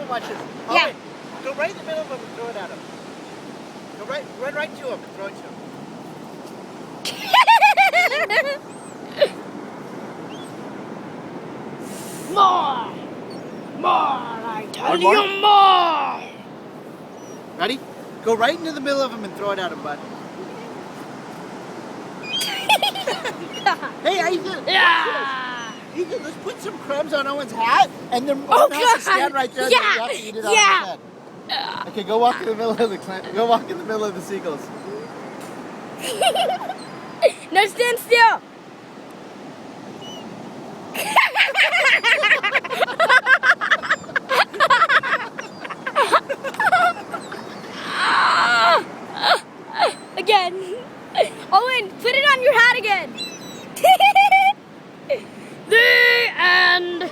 Watch this. Yeah. Right. Go right in the middle of him and throw it at him. Go run right to him and throw it to him. More! I tell One more? you more! Ready? Go right into the middle of him and throw it at him, bud. Hey, Ethan! Yeah! Ethan, let's put some crumbs on Owen's hat, and then Owen has to stand right there and then you have to eat it out of his head. Okay, go walk in the middle of the seagulls. No, stand still!